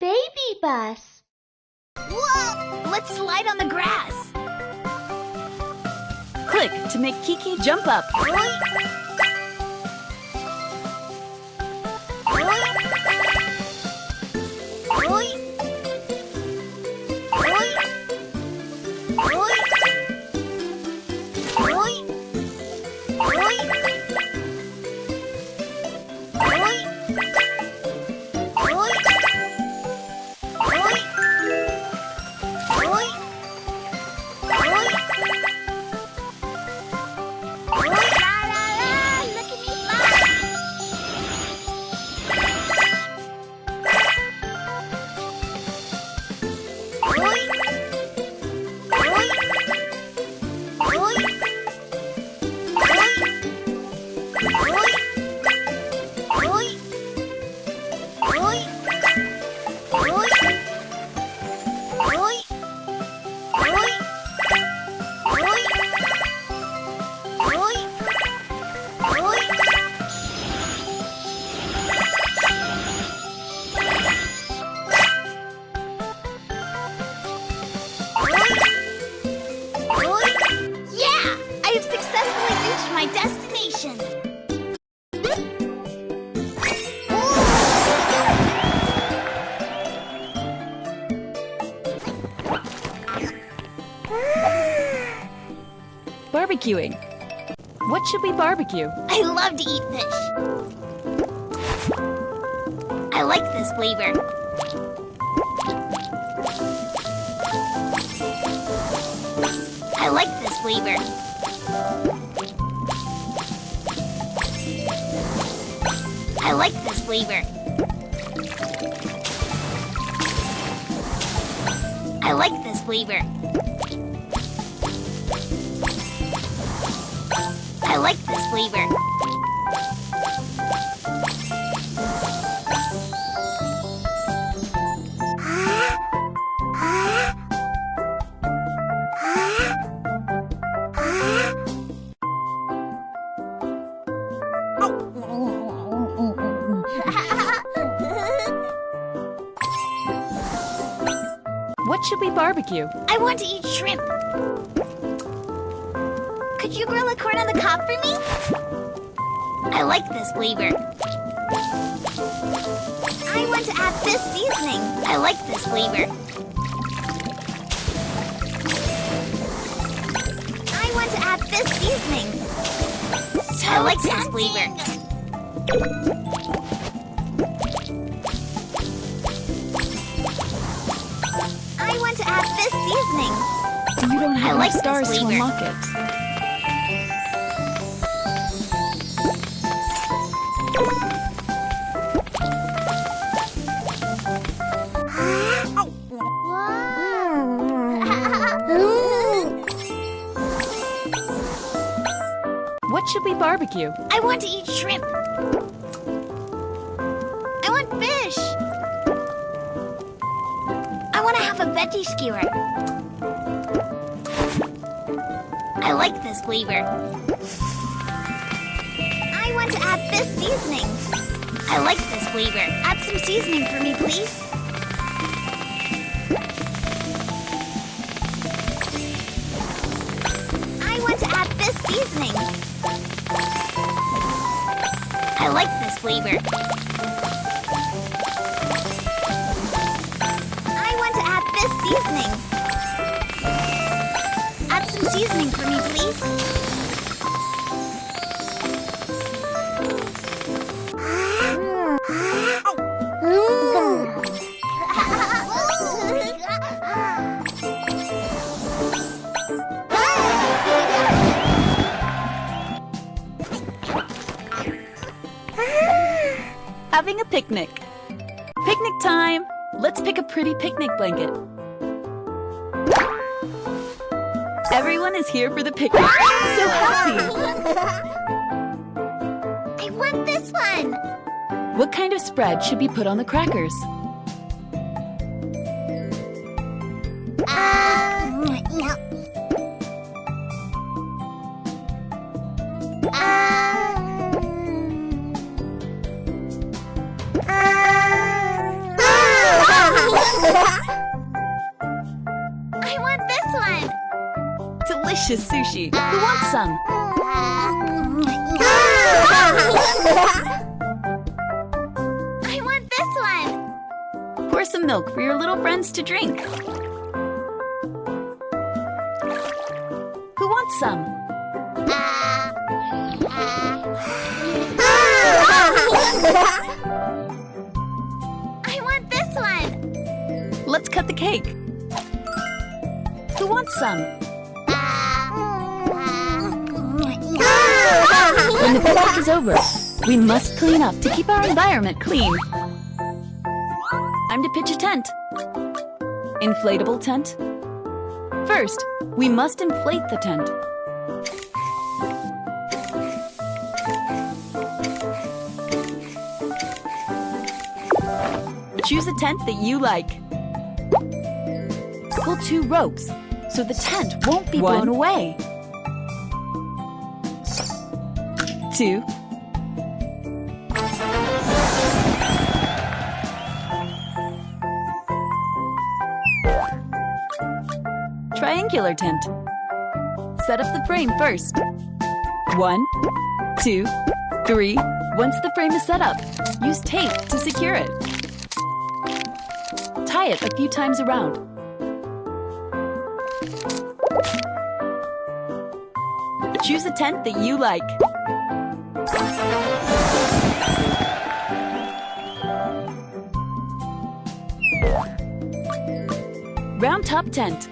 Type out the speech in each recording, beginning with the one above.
Babybus. Whoa! Let's slide on the grass. Click to make Kiki jump up. My destination. Barbecuing. What should we barbecue? I love to eat fish. I like this flavor. I like this flavor. I like this flavor. I like this flavor. I like this flavor. What should we barbecue? I want to eat shrimp. Could you grill a corn on the cob for me? I like this flavor. I want to add this seasoning. I like this flavor. I want to add this seasoning. I like this flavor. I want to add this seasoning. You don't have like enough stars this to flavor. unlock it. What should we barbecue? I want to eat shrimp. I want fish. I want to have a veggie skewer. I like this flavor. I want to add this seasoning. I like this flavor. Add some seasoning for me, please. I want to add this seasoning. I like this flavor. I want to add this seasoning. Add some seasoning for me, please. Having a picnic. Picnic time! Let's pick a pretty picnic blanket. Everyone is here for the picnic. So happy! I want this one. What kind of spread should be put on the crackers? No. delicious sushi. Who wants some? I want this one. Pour some milk for your little friends to drink. Who wants some? I want this one. Let's cut the cake. Who wants some? When the picnic is over, we must clean up to keep our environment clean. Time to pitch a tent. Inflatable tent. First, we must inflate the tent. Choose a tent that you like. Pull 2 ropes so the tent won't be blown away. 2. Triangular tent. Set up the frame first. 1, 2, 3. Once the frame is set up, use tape to secure it. Tie it a few times around. Choose a tent that you like. Round top tent.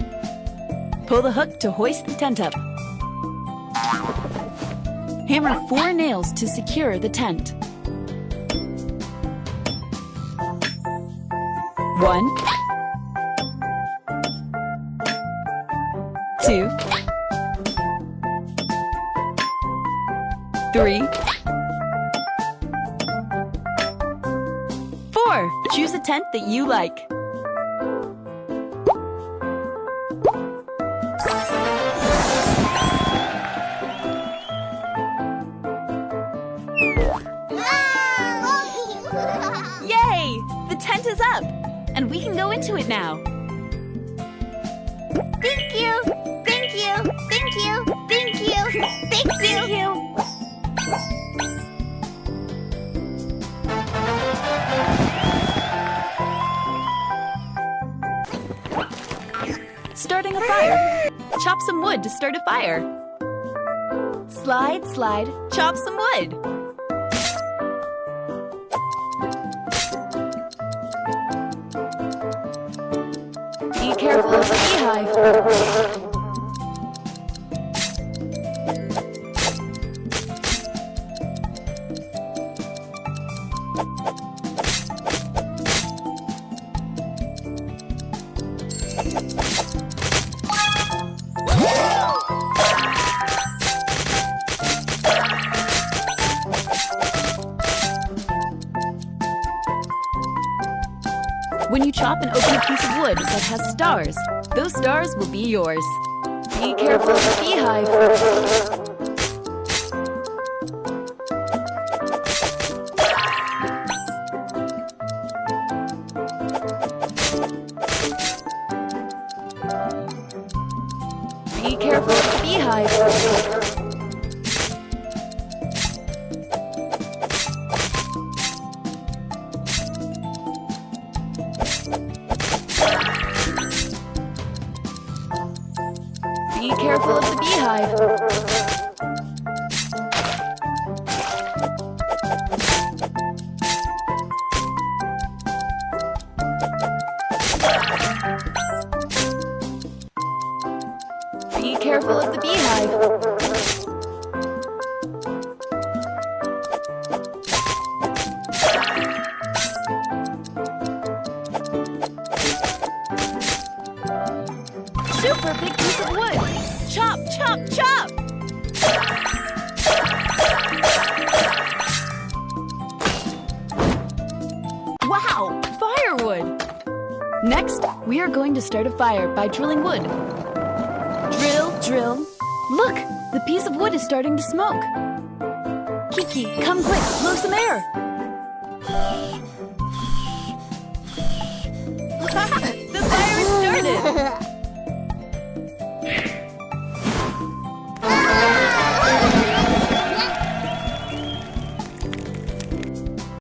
Pull the hook to hoist the tent up. Hammer 4 nails to secure the tent. 1, 2, 3, 4. Choose a tent that you like. Yay! The tent is up, and we can go into it now. Thank you. Thank you. Thank you. Thank you. Thank you. Starting a fire. Chop some wood to start a fire. Slide, slide, chop some wood. Be careful of the beehive. When you chop and open a piece of wood that has stars, those stars will be yours. Be careful of the beehive. Be careful of the beehive. Be careful of the beehive. Be careful of the beehive. Super big piece of wood. Chop, chop, chop! Wow, firewood! Next, we are going to start a fire by drilling wood. Drill, drill. Look, the piece of wood is starting to smoke. Kiki, come quick, blow some air.